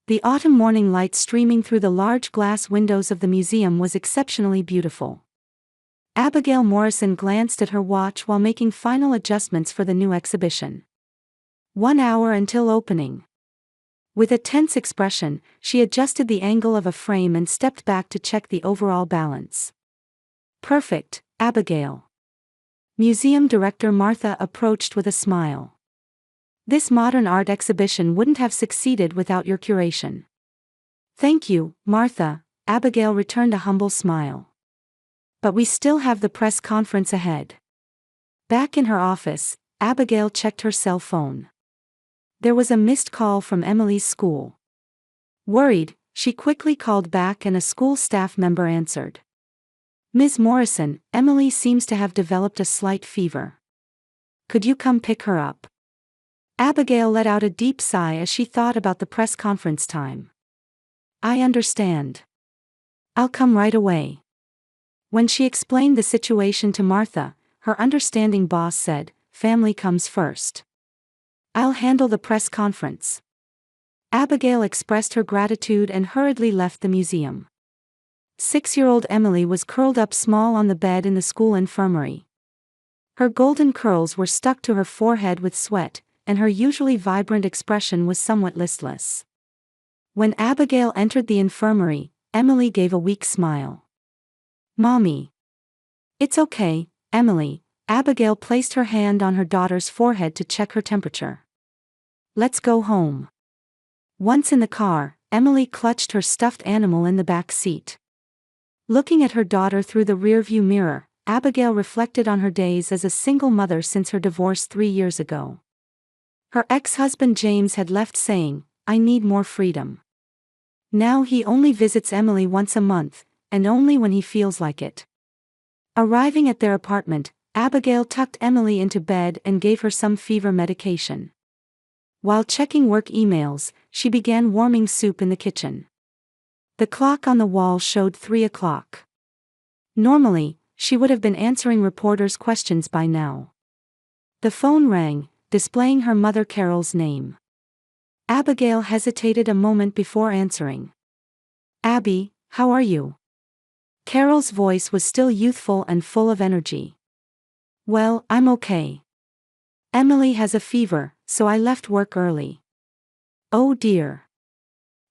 The autumn morning light streaming through the large glass windows of the museum was exceptionally beautiful. Abigail Morrison glanced at her watch while making final adjustments for the new exhibition. 1 hour until opening. With a tense expression, she adjusted the angle of a frame and stepped back to check the overall balance. Perfect, Abigail. Museum director Martha approached with a smile. This modern art exhibition wouldn't have succeeded without your curation. Thank you, Martha, Abigail returned a humble smile. But we still have the press conference ahead. Back in her office, Abigail checked her cell phone. There was a missed call from Emily's school. Worried, she quickly called back and a school staff member answered. Ms. Morrison, Emily seems to have developed a slight fever. Could you come pick her up? Abigail let out a deep sigh as she thought about the press conference time. I understand. I'll come right away. When she explained the situation to Martha, her understanding boss said, family comes first. I'll handle the press conference. Abigail expressed her gratitude and hurriedly left the museum. 6-year-old Emily was curled up small on the bed in the school infirmary. Her golden curls were stuck to her forehead with sweat, and her usually vibrant expression was somewhat listless. When Abigail entered the infirmary, Emily gave a weak smile. Mommy. It's okay, Emily. Abigail placed her hand on her daughter's forehead to check her temperature. Let's go home. Once in the car, Emily clutched her stuffed animal in the back seat. Looking at her daughter through the rearview mirror, Abigail reflected on her days as a single mother since her divorce 3 years ago. Her ex-husband James had left saying, I need more freedom. Now he only visits Emily once a month, and only when he feels like it. Arriving at their apartment, Abigail tucked Emily into bed and gave her some fever medication. While checking work emails, she began warming soup in the kitchen. The clock on the wall showed 3 o'clock. Normally, she would have been answering reporters' questions by now. The phone rang, displaying her mother Carol's name. Abigail hesitated a moment before answering. Abby, how are you? Carol's voice was still youthful and full of energy. Well, I'm okay. Emily has a fever, so I left work early. Oh dear.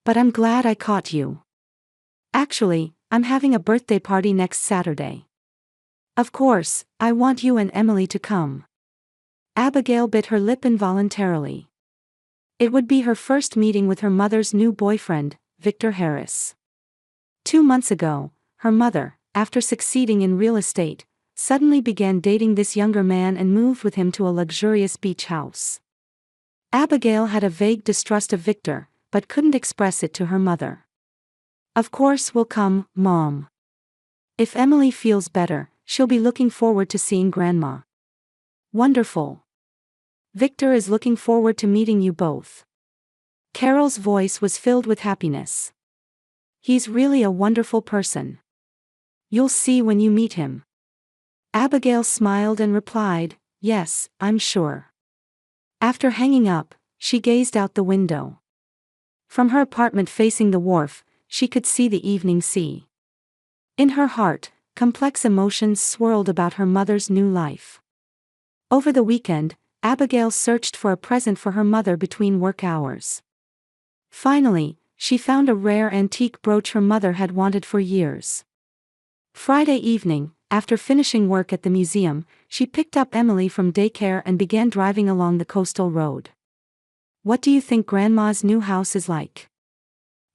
But I'm glad I caught you. Actually, I'm having a birthday party next Saturday. Of course, I want you and Emily to come. Abigail bit her lip involuntarily. It would be her first meeting with her mother's new boyfriend, Victor Harris. 2 months ago, her mother, after succeeding in real estate, suddenly began dating this younger man and moved with him to a luxurious beach house. Abigail had a vague distrust of Victor, but couldn't express it to her mother. Of course we'll come, Mom. If Emily feels better, she'll be looking forward to seeing Grandma. Wonderful. Victor is looking forward to meeting you both. Carol's voice was filled with happiness. He's really a wonderful person. You'll see when you meet him. Abigail smiled and replied, yes, I'm sure. After hanging up, she gazed out the window. From her apartment facing the wharf, she could see the evening sea. In her heart, complex emotions swirled about her mother's new life. Over the weekend, Abigail searched for a present for her mother between work hours. Finally, she found a rare antique brooch her mother had wanted for years. Friday evening, after finishing work at the museum, she picked up Emily from daycare and began driving along the coastal road. What do you think Grandma's new house is like?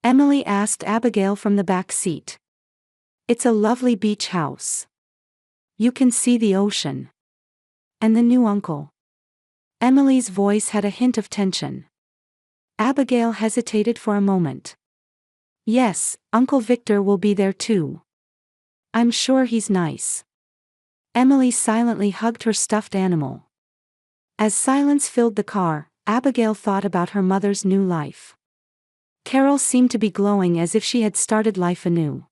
Emily asked Abigail from the back seat. It's a lovely beach house. You can see the ocean. And the new uncle. Emily's voice had a hint of tension. Abigail hesitated for a moment. Yes, Uncle Victor will be there too. I'm sure he's nice. Emily silently hugged her stuffed animal. As silence filled the car, Abigail thought about her mother's new life. Carol seemed to be glowing as if she had started life anew.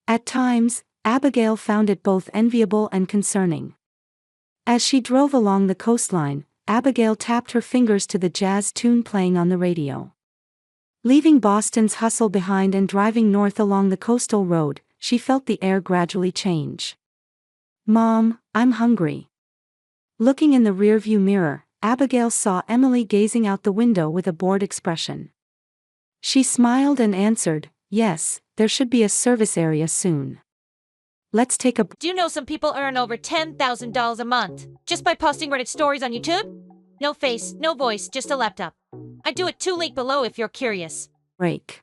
At times, Abigail found it both enviable and concerning. As she drove along the coastline, Abigail tapped her fingers to the jazz tune playing on the radio. Leaving Boston's hustle behind and driving north along the coastal road, she felt the air gradually change. "Mom, I'm hungry." Looking in the rearview mirror, Abigail saw Emily gazing out the window with a bored expression. She smiled and answered, "Yes, there should be a service area soon. Let's take a Do you know some people earn over $10,000 a month just by posting Reddit stories on YouTube? No face, no voice, just a laptop. I do it too. Link below if you're curious. break."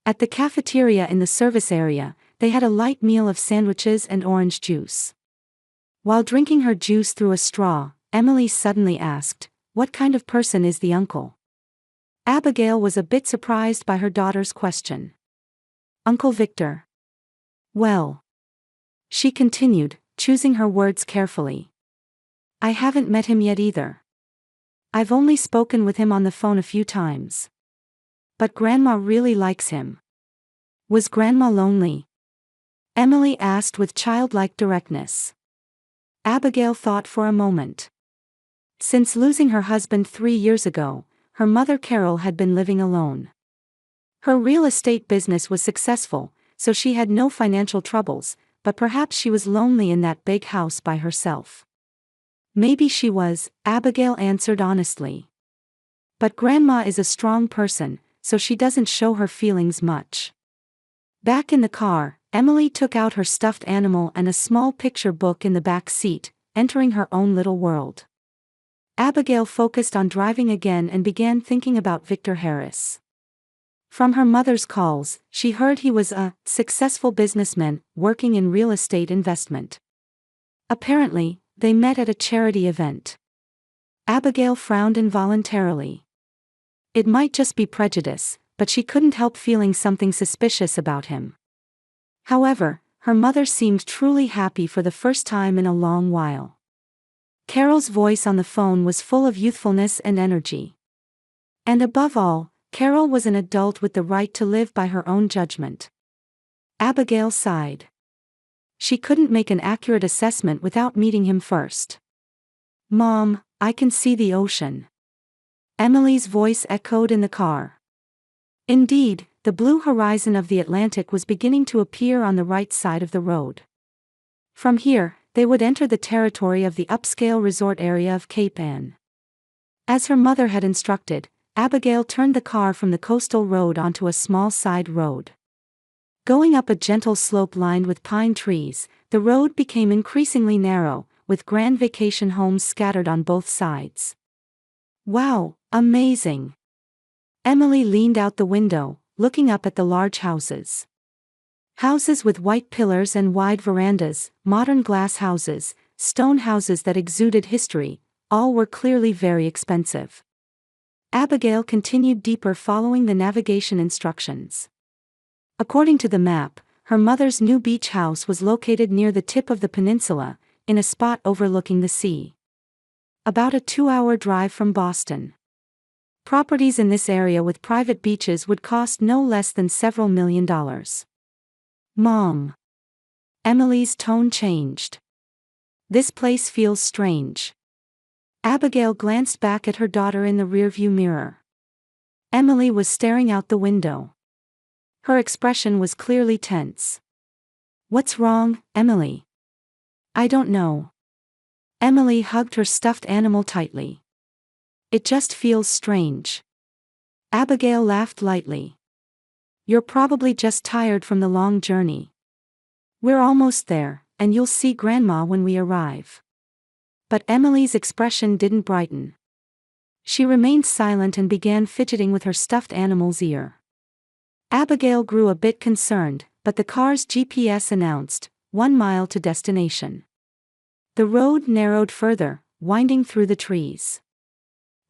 At the cafeteria in the service area, they had a light meal of sandwiches and orange juice. While drinking her juice through a straw, Emily suddenly asked, "What kind of person is the uncle?" Abigail was a bit surprised by her daughter's question. "Uncle Victor." "Well," she continued, choosing her words carefully, "I haven't met him yet either. I've only spoken with him on the phone a few times. But Grandma really likes him." "Was Grandma lonely?" Emily asked with childlike directness. Abigail thought for a moment. Since losing her husband 3 years ago, her mother Carol had been living alone. Her real estate business was successful, so she had no financial troubles, but perhaps she was lonely in that big house by herself. "Maybe she was," Abigail answered honestly. "But Grandma is a strong person, so she doesn't show her feelings much." Back in the car, Emily took out her stuffed animal and a small picture book in the back seat, entering her own little world. Abigail focused on driving again and began thinking about Victor Harris. From her mother's calls, she heard he was a successful businessman working in real estate investment. Apparently, they met at a charity event. Abigail frowned involuntarily. It might just be prejudice, but she couldn't help feeling something suspicious about him. However, her mother seemed truly happy for the first time in a long while. Carol's voice on the phone was full of youthfulness and energy. And above all, Carol was an adult with the right to live by her own judgment. Abigail sighed. She couldn't make an accurate assessment without meeting him first. "Mom, I can see the ocean." Emily's voice echoed in the car. Indeed, the blue horizon of the Atlantic was beginning to appear on the right side of the road. From here, they would enter the territory of the upscale resort area of Cape Ann. As her mother had instructed, Abigail turned the car from the coastal road onto a small side road. Going up a gentle slope lined with pine trees, the road became increasingly narrow, with grand vacation homes scattered on both sides. "Wow, amazing!" Emily leaned out the window, looking up at the large houses. Houses with white pillars and wide verandas, modern glass houses, stone houses that exuded history, all were clearly very expensive. Abigail continued deeper following the navigation instructions. According to the map, her mother's new beach house was located near the tip of the peninsula, in a spot overlooking the sea. About a 2-hour drive from Boston. Properties in this area with private beaches would cost no less than several $1,000,000. "Mom." Emily's tone changed. "This place feels strange." Abigail glanced back at her daughter in the rearview mirror. Emily was staring out the window. Her expression was clearly tense. "What's wrong, Emily?" "I don't know." Emily hugged her stuffed animal tightly. "It just feels strange." Abigail laughed lightly. "You're probably just tired from the long journey. We're almost there, and you'll see Grandma when we arrive." But Emily's expression didn't brighten. She remained silent and began fidgeting with her stuffed animal's ear. Abigail grew a bit concerned, but the car's GPS announced, 1 mile to destination. The road narrowed further, winding through the trees.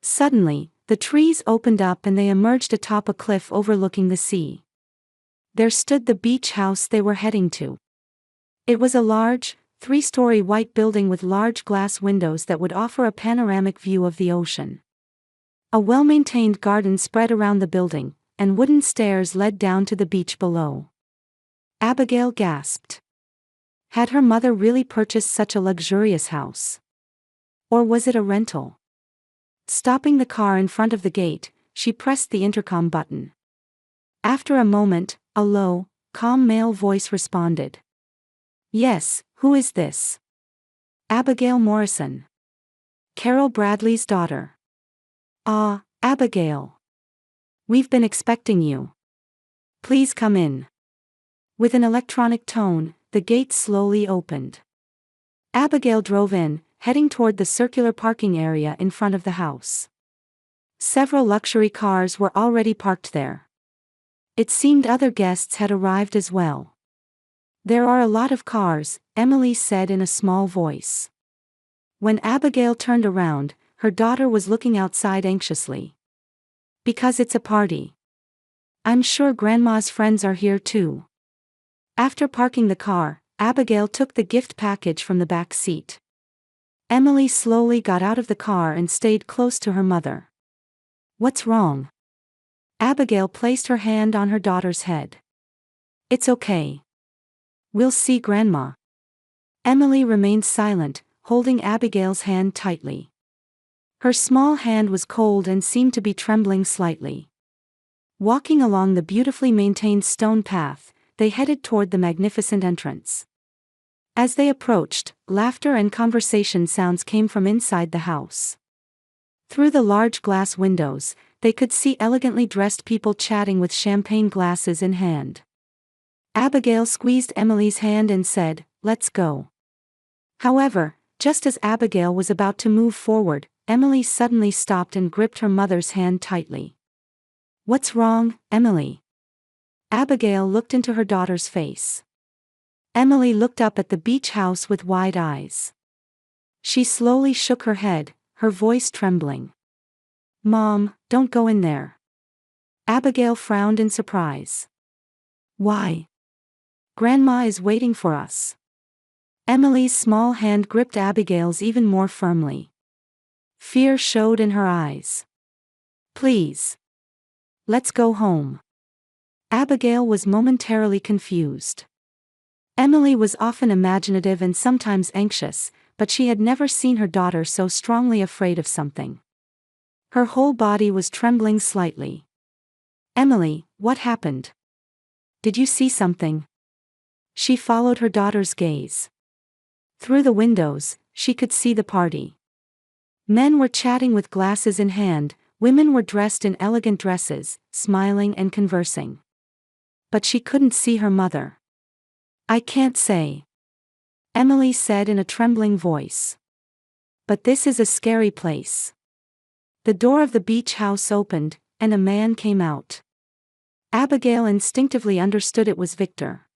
Suddenly, the trees opened up and they emerged atop a cliff overlooking the sea. There stood the beach house they were heading to. It was a large, 3-story white building with large glass windows that would offer a panoramic view of the ocean. A well-maintained garden spread around the building, and wooden stairs led down to the beach below. Abigail gasped. Had her mother really purchased such a luxurious house? Or was it a rental? Stopping the car in front of the gate, she pressed the intercom button. After a moment, a low, calm male voice responded. Yes, who is this? Abigail Morrison. Carol Bradley's daughter. Ah, Abigail. We've been expecting you. Please come in. With an electronic tone, the gate slowly opened. Abigail drove in, heading toward the circular parking area in front of the house. Several luxury cars were already parked there. It seemed other guests had arrived as well. There are a lot of cars, Emily said in a small voice. When Abigail turned around, her daughter was looking outside anxiously. Because it's a party. I'm sure Grandma's friends are here too. After parking the car, Abigail took the gift package from the back seat. Emily slowly got out of the car and stayed close to her mother. What's wrong? Abigail placed her hand on her daughter's head. It's okay. We'll see Grandma. Emily remained silent, holding Abigail's hand tightly. Her small hand was cold and seemed to be trembling slightly. Walking along the beautifully maintained stone path, they headed toward the magnificent entrance. As they approached, laughter and conversation sounds came from inside the house. Through the large glass windows, they could see elegantly dressed people chatting with champagne glasses in hand. Abigail squeezed Emily's hand and said, "Let's go." However, just as Abigail was about to move forward, Emily suddenly stopped and gripped her mother's hand tightly. What's wrong, Emily? Abigail looked into her daughter's face. Emily looked up at the beach house with wide eyes. She slowly shook her head, her voice trembling. Mom, don't go in there. Abigail frowned in surprise. Why? Grandma is waiting for us. Emily's small hand gripped Abigail's even more firmly. Fear showed in her eyes. Please. Let's go home. Abigail was momentarily confused. Emily was often imaginative and sometimes anxious, but she had never seen her daughter so strongly afraid of something. Her whole body was trembling slightly. Emily, what happened? Did you see something? She followed her daughter's gaze. Through the windows, she could see the party. Men were chatting with glasses in hand, women were dressed in elegant dresses, smiling and conversing. But she couldn't see her mother. I can't say. Emily said in a trembling voice. But this is a scary place. The door of the beach house opened, and a man came out. Abigail instinctively understood it was Victor.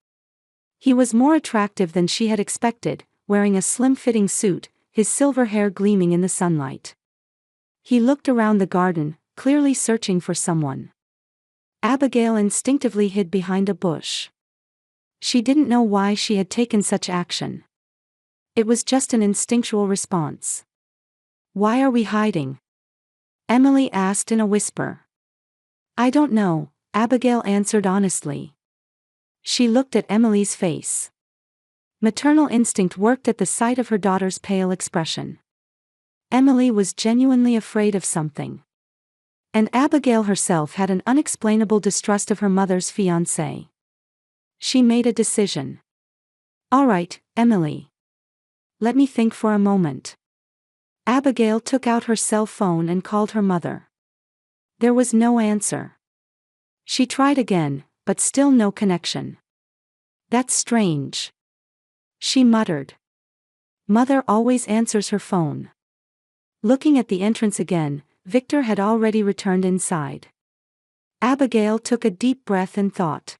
He was more attractive than she had expected, wearing a slim-fitting suit, his silver hair gleaming in the sunlight. He looked around the garden, clearly searching for someone. Abigail instinctively hid behind a bush. She didn't know why she had taken such action. It was just an instinctual response. Why are we hiding? Emily asked in a whisper. I don't know, Abigail answered honestly. She looked at Emily's face. Maternal instinct worked at the sight of her daughter's pale expression. Emily was genuinely afraid of something. And Abigail herself had an unexplainable distrust of her mother's fiancé. She made a decision. All right, Emily. Let me think for a moment. Abigail took out her cell phone and called her mother. There was no answer. She tried again, but still no connection. That's strange. She muttered. Mother always answers her phone. Looking at the entrance again, Victor had already returned inside. Abigail took a deep breath and thought.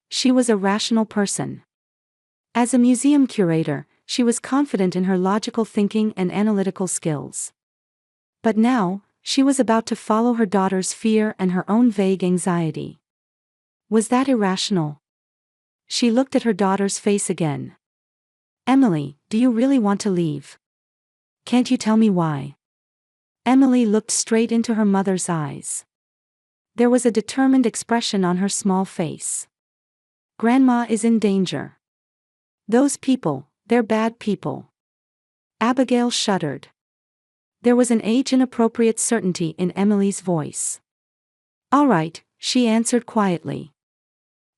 She was a rational person. As a museum curator, she was confident in her logical thinking and analytical skills. But now, she was about to follow her daughter's fear and her own vague anxiety. Was that irrational? She looked at her daughter's face again. Emily, do you really want to leave? Can't you tell me why? Emily looked straight into her mother's eyes. There was a determined expression on her small face. Grandma is in danger. Those people, they're bad people. Abigail shuddered. There was an age-inappropriate certainty in Emily's voice. All right, she answered quietly.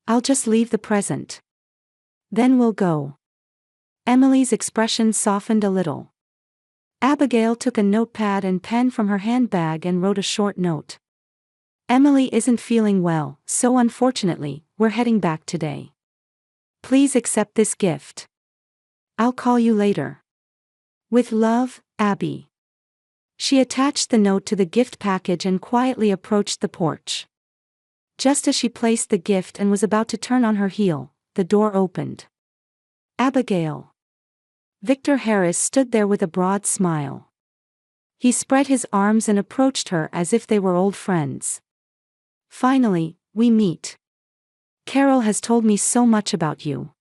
I'll just leave the present. Then we'll go. Emily's expression softened a little. Abigail took a notepad and pen from her handbag and wrote a short note. Emily isn't feeling well, so unfortunately, we're heading back today. Please accept this gift. I'll call you later. With love, Abby. She attached the note to the gift package and quietly approached the porch. Just as she placed the gift and was about to turn on her heel, the door opened. Abigail. Victor Harris stood there with a broad smile. He spread his arms and approached her as if they were old friends. Finally, we meet. Carol has told me so much about you.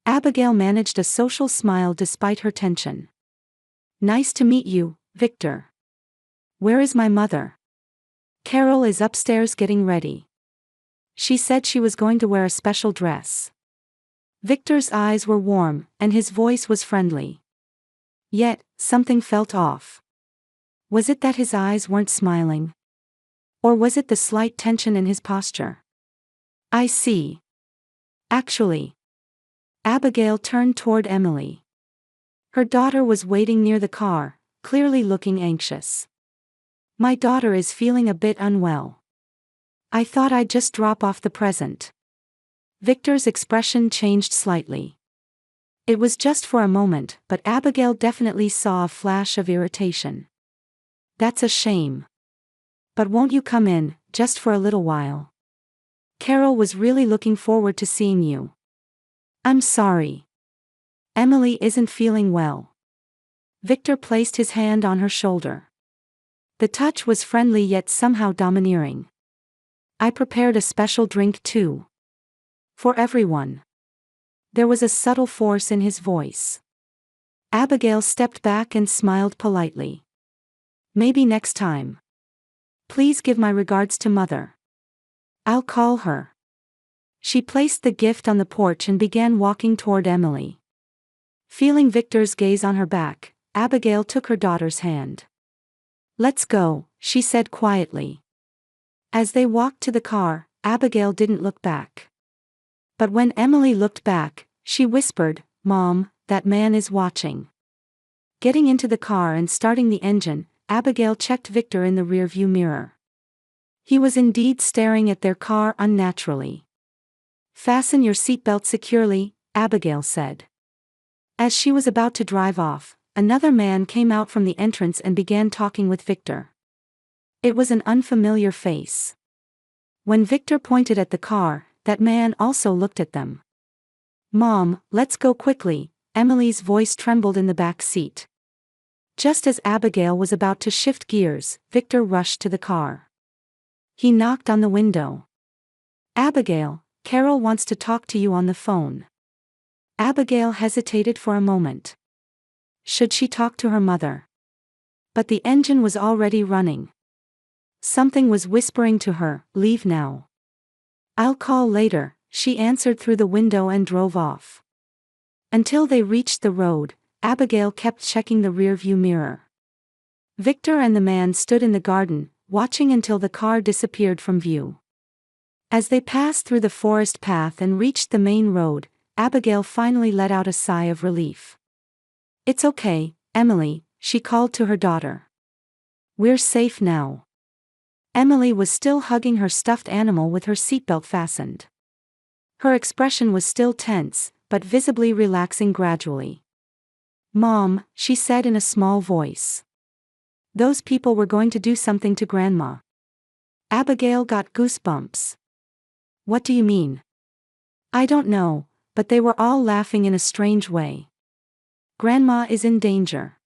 Abigail managed a social smile despite her tension. Nice to meet you, Victor. Where is my mother? Carol is upstairs getting ready. She said she was going to wear a special dress. Victor's eyes were warm, and his voice was friendly. Yet, something felt off. Was it that his eyes weren't smiling? Or was it the slight tension in his posture? I see. Actually. Abigail turned toward Emily. Her daughter was waiting near the car, clearly looking anxious. My daughter is feeling a bit unwell. I thought I'd just drop off the present. Victor's expression changed slightly. It was just for a moment, but Abigail definitely saw a flash of irritation. That's a shame. But won't you come in, just for a little while? Carol was really looking forward to seeing you. I'm sorry. Emily isn't feeling well. Victor placed his hand on her shoulder. The touch was friendly yet somehow domineering. I prepared a special drink too. For everyone. There was a subtle force in his voice. Abigail stepped back and smiled politely. Maybe next time. Please give my regards to Mother. I'll call her. She placed the gift on the porch and began walking toward Emily. Feeling Victor's gaze on her back, Abigail took her daughter's hand. Let's go, she said quietly. As they walked to the car, Abigail didn't look back. But when Emily looked back, she whispered, Mom, that man is watching. Getting into the car and starting the engine, Abigail checked Victor in the rearview mirror. He was indeed staring at their car unnaturally. Fasten your seatbelt securely, Abigail said. As she was about to drive off, another man came out from the entrance and began talking with Victor. It was an unfamiliar face. When Victor pointed at the car, that man also looked at them. Mom, let's go quickly, Emily's voice trembled in the back seat. Just as Abigail was about to shift gears, Victor rushed to the car. He knocked on the window. Abigail, Carol wants to talk to you on the phone. Abigail hesitated for a moment. Should she talk to her mother? But the engine was already running. Something was whispering to her, leave now. I'll call later, she answered through the window and drove off. Until they reached the road, Abigail kept checking the rearview mirror. Victor and the man stood in the garden, watching until the car disappeared from view. As they passed through the forest path and reached the main road, Abigail finally let out a sigh of relief. It's okay, Emily, she called to her daughter. We're safe now. Emily was still hugging her stuffed animal with her seatbelt fastened. Her expression was still tense, but visibly relaxing gradually. Mom, she said in a small voice. Those people were going to do something to Grandma. Abigail got goosebumps. What do you mean? I don't know, but they were all laughing in a strange way. Grandma is in danger.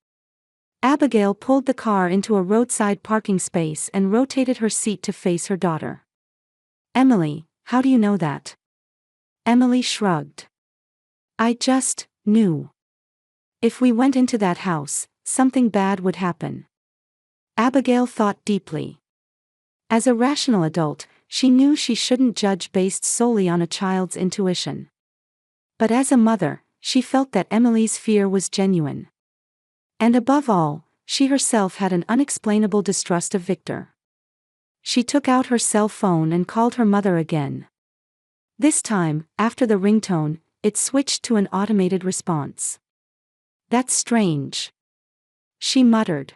Abigail pulled the car into a roadside parking space and rotated her seat to face her daughter. Emily, how do you know that? Emily shrugged. I just knew. If we went into that house, something bad would happen. Abigail thought deeply. As a rational adult, she knew she shouldn't judge based solely on a child's intuition. But as a mother, she felt that Emily's fear was genuine. And above all, she herself had an unexplainable distrust of Victor. She took out her cell phone and called her mother again. This time, after the ringtone, it switched to an automated response. "That's strange," she muttered.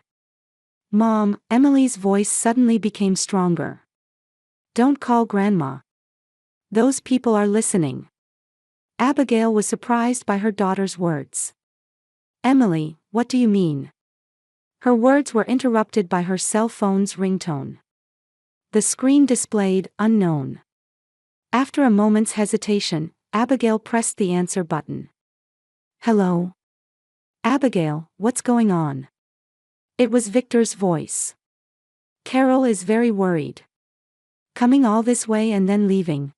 "Mom," Emily's voice suddenly became stronger. "Don't call Grandma. Those people are listening." Abigail was surprised by her daughter's words. "Emily, what do you mean?" Her words were interrupted by her cell phone's ringtone. The screen displayed "Unknown." After a moment's hesitation, Abigail pressed the answer button. "Hello? Abigail, what's going on?" It was Victor's voice. "Carol is very worried. Coming all this way and then leaving."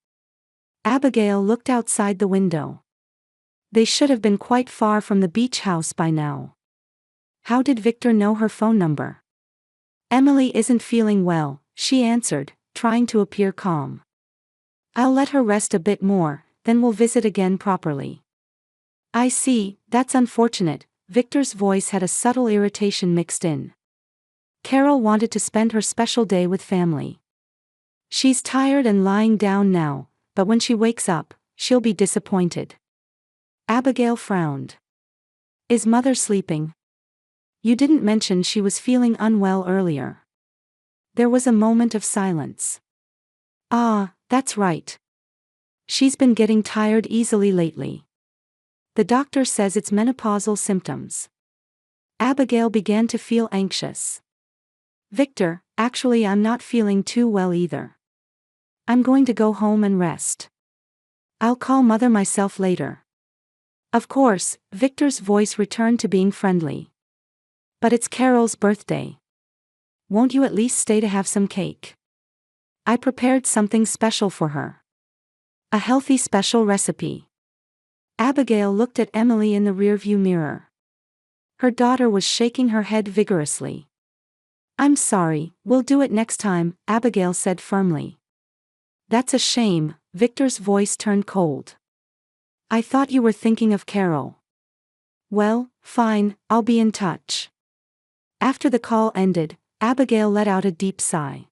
Abigail looked outside the window. They should have been quite far from the beach house by now. How did Victor know her phone number? "Emily isn't feeling well," she answered, trying to appear calm. "I'll let her rest a bit more, then we'll visit again properly." "I see, that's unfortunate." Victor's voice had a subtle irritation mixed in. Carol wanted to spend her special day with family. "She's tired and lying down now, but when she wakes up, she'll be disappointed." Abigail frowned. "Is Mother sleeping? You didn't mention she was feeling unwell earlier." There was a moment of silence. "Ah, that's right. She's been getting tired easily lately. The doctor says it's menopausal symptoms." Abigail began to feel anxious. "Victor, actually I'm not feeling too well either. I'm going to go home and rest. I'll call Mother myself later." "Of course," Victor's voice returned to being friendly. "But it's Carol's birthday. Won't you at least stay to have some cake? I prepared something special for her. A healthy special recipe." Abigail looked at Emily in the rearview mirror. Her daughter was shaking her head vigorously. "I'm sorry, we'll do it next time," Abigail said firmly. "That's a shame." Victor's voice turned cold. "I thought you were thinking of Carol." "Well, fine, I'll be in touch." After the call ended, Abigail let out a deep sigh.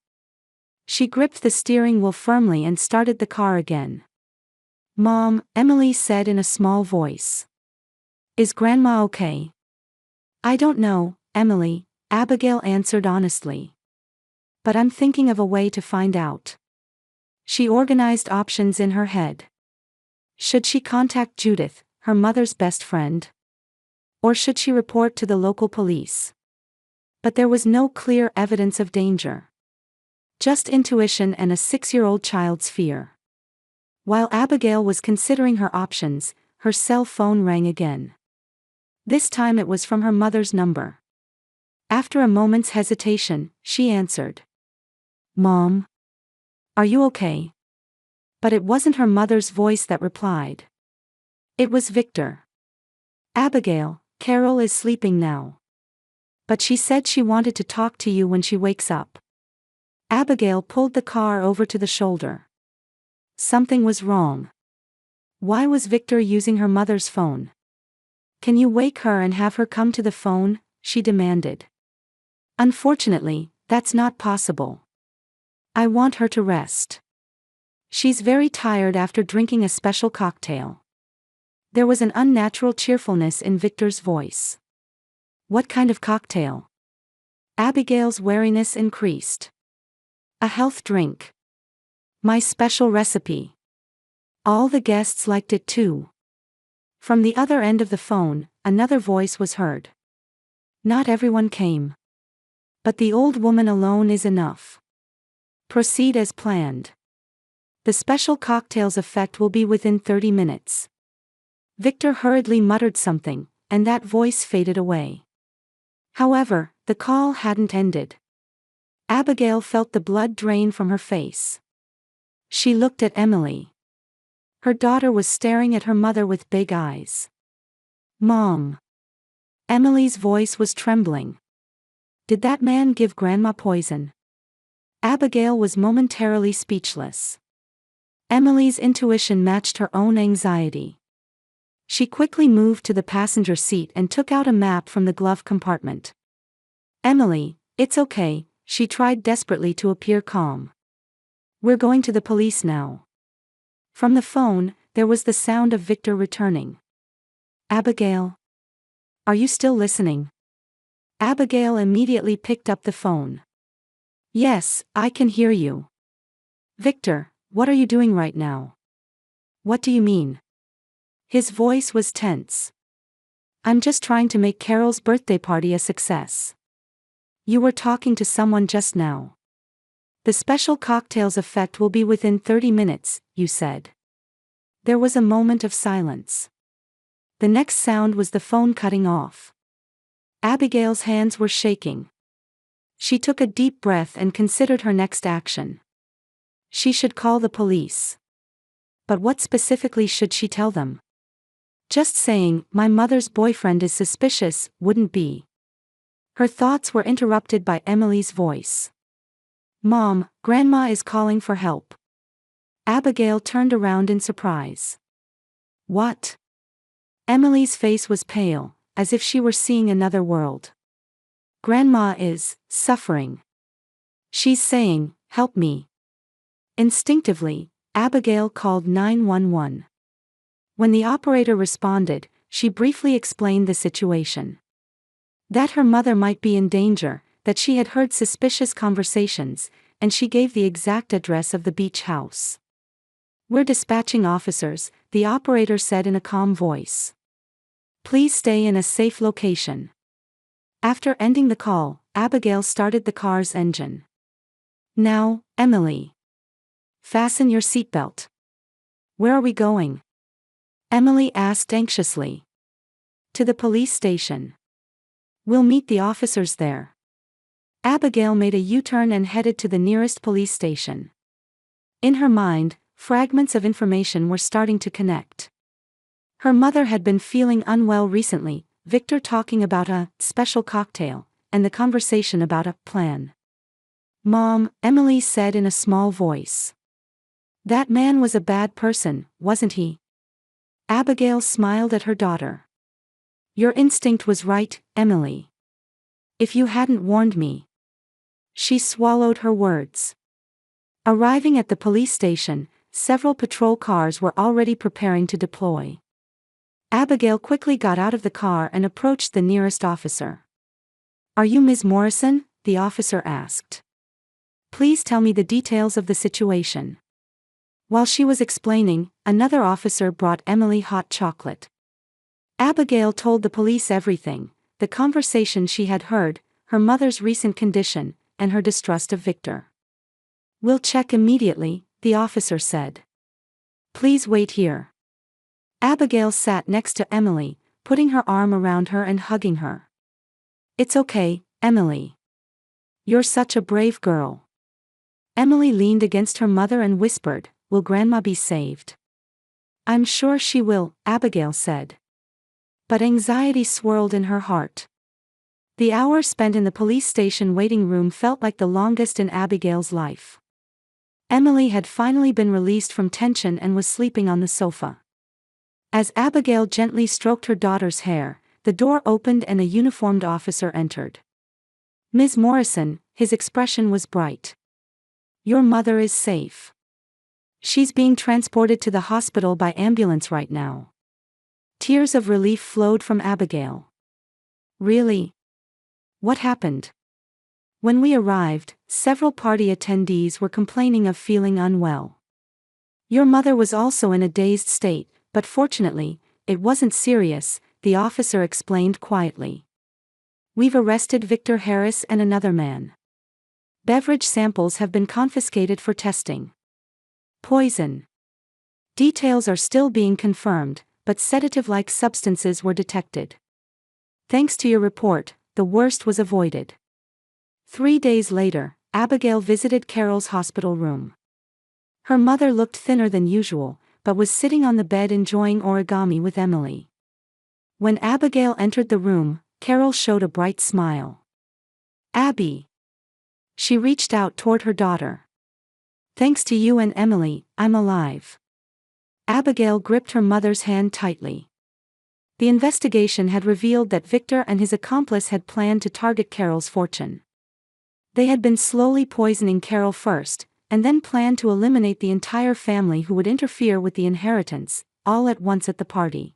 She gripped the steering wheel firmly and started the car again. "Mom," Emily said in a small voice. "Is Grandma okay?" "I don't know, Emily," Abigail answered honestly. "But I'm thinking of a way to find out." She organized options in her head. Should she contact Judith, her mother's best friend? Or should she report to the local police? But there was no clear evidence of danger. Just intuition and a 6-year-old child's fear. While Abigail was considering her options, her cell phone rang again. This time it was from her mother's number. After a moment's hesitation, she answered. "Mom? Are you okay?" But it wasn't her mother's voice that replied. It was Victor. "Abigail, Carol is sleeping now. But she said she wanted to talk to you when she wakes up." Abigail pulled the car over to the shoulder. Something was wrong. Why was Victor using her mother's phone? "Can you wake her and have her come to the phone?" she demanded. "Unfortunately, that's not possible. I want her to rest. She's very tired after drinking a special cocktail." There was an unnatural cheerfulness in Victor's voice. "What kind of cocktail?" Abigail's wariness increased. "A health drink. My special recipe. All the guests liked it too." From the other end of the phone, another voice was heard. "Not everyone came. But the old woman alone is enough. Proceed as planned. The special cocktail's effect will be within 30 minutes. Victor hurriedly muttered something, and that voice faded away. However, the call hadn't ended. Abigail felt the blood drain from her face. She looked at Emily. Her daughter was staring at her mother with big eyes. "Mom." Emily's voice was trembling. "Did that man give Grandma poison?" Abigail was momentarily speechless. Emily's intuition matched her own anxiety. She quickly moved to the passenger seat and took out a map from the glove compartment. "Emily, it's okay," She tried desperately to appear calm. "We're going to the police now." From the phone, there was the sound of Victor returning. "Abigail? Are you still listening?" Abigail immediately picked up the phone. "Yes, I can hear you." "Victor, what are you doing right now?" "What do you mean?" His voice was tense. "I'm just trying to make Carol's birthday party a success." "You were talking to someone just now." "The special cocktails effect will be within 30 minutes, you said." There was a moment of silence. The next sound was the phone cutting off. Abigail's hands were shaking. She took a deep breath and considered her next action. She should call the police. But what specifically should she tell them? Just saying, "My mother's boyfriend is suspicious," wouldn't be. Her thoughts were interrupted by Emily's voice. "Mom, Grandma is calling for help." Abigail turned around in surprise. "What?" Emily's face was pale, as if she were seeing another world. "Grandma is suffering. She's saying, 'Help me.'" Instinctively, Abigail called 911. When the operator responded, she briefly explained the situation. That her mother might be in danger, that she had heard suspicious conversations, and she gave the exact address of the beach house. "We're dispatching officers," the operator said in a calm voice. "Please stay in a safe location." After ending the call, Abigail started the car's engine. "Now, Emily. Fasten your seatbelt." "Where are we going?" Emily asked anxiously. "To the police station. We'll meet the officers there." Abigail made a U-turn and headed to the nearest police station. In her mind, fragments of information were starting to connect. Her mother had been feeling unwell recently, Victor talking about a special cocktail, and the conversation about a plan. "Mom," Emily said in a small voice. "That man was a bad person, wasn't he?" Abigail smiled at her daughter. "Your instinct was right, Emily. If you hadn't warned me." She swallowed her words. Arriving at the police station, several patrol cars were already preparing to deploy. Abigail quickly got out of the car and approached the nearest officer. "Are you Ms. Morrison?" the officer asked. "Please tell me the details of the situation." While she was explaining, another officer brought Emily hot chocolate. Abigail told the police everything: the conversation she had heard, her mother's recent condition, and her distrust of Victor. "We'll check immediately," the officer said. "Please wait here." Abigail sat next to Emily, putting her arm around her and hugging her. "It's okay, Emily. You're such a brave girl." Emily leaned against her mother and whispered, "Will Grandma be saved?" "I'm sure she will," Abigail said. But anxiety swirled in her heart. The hour spent in the police station waiting room felt like the longest in Abigail's life. Emily had finally been released from tension and was sleeping on the sofa. As Abigail gently stroked her daughter's hair, the door opened and a uniformed officer entered. "Ms. Morrison," his expression was bright. "Your mother is safe. She's being transported to the hospital by ambulance right now." Tears of relief flowed from Abigail. "Really? What happened?" "When we arrived, several party attendees were complaining of feeling unwell. Your mother was also in a dazed state, but fortunately, it wasn't serious," the officer explained quietly. "We've arrested Victor Harris and another man. Beverage samples have been confiscated for testing." Poison. Details are still being confirmed, but sedative-like substances were detected. "Thanks to your report, the worst was avoided." 3 days later, Abigail visited Carol's hospital room. Her mother looked thinner than usual, but was sitting on the bed enjoying origami with Emily. When Abigail entered the room, Carol showed a bright smile. "Abby." She reached out toward her daughter. "Thanks to you and Emily, I'm alive." Abigail gripped her mother's hand tightly. The investigation had revealed that Victor and his accomplice had planned to target Carol's fortune. They had been slowly poisoning Carol first, and then planned to eliminate the entire family who would interfere with the inheritance, all at once at the party.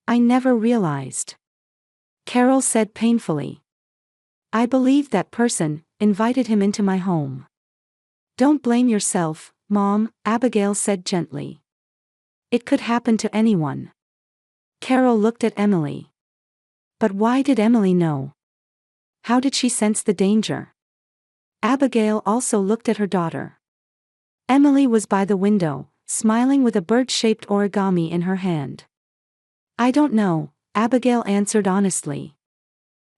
I never realized. Carol said painfully. I believed that person, invited him into my home. Don't blame yourself, Mom, Abigail said gently. It could happen to anyone. Carol looked at Emily. But why did Emily know? How did she sense the danger? Abigail also looked at her daughter. Emily was by the window, smiling with a bird-shaped origami in her hand. I don't know, Abigail answered honestly.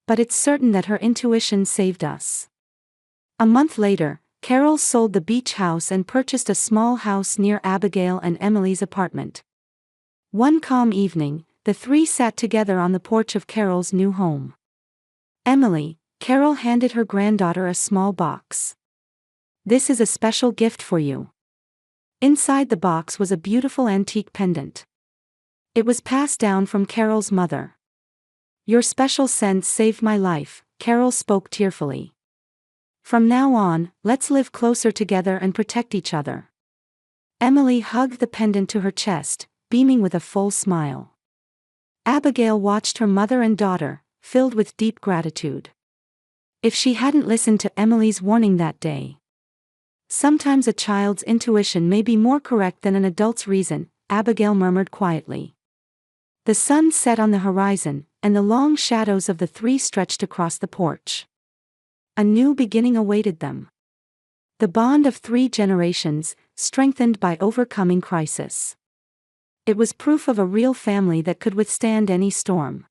But it's certain that her intuition saved us. A month later, Carol sold the beach house and purchased a small house near Abigail and Emily's apartment. One calm evening, the three sat together on the porch of Carol's new home. Emily, Carol handed her granddaughter a small box. This is a special gift for you. Inside the box was a beautiful antique pendant. It was passed down from Carol's mother. Your special scent saved my life, Carol spoke tearfully. From now on, let's live closer together and protect each other. Emily hugged the pendant to her chest, beaming with a full smile. Abigail watched her mother and daughter, filled with deep gratitude. If she hadn't listened to Emily's warning that day. Sometimes a child's intuition may be more correct than an adult's reason, Abigail murmured quietly. The sun set on the horizon, and the long shadows of the three stretched across the porch. A new beginning awaited them. The bond of 3 generations, strengthened by overcoming crisis. It was proof of a real family that could withstand any storm.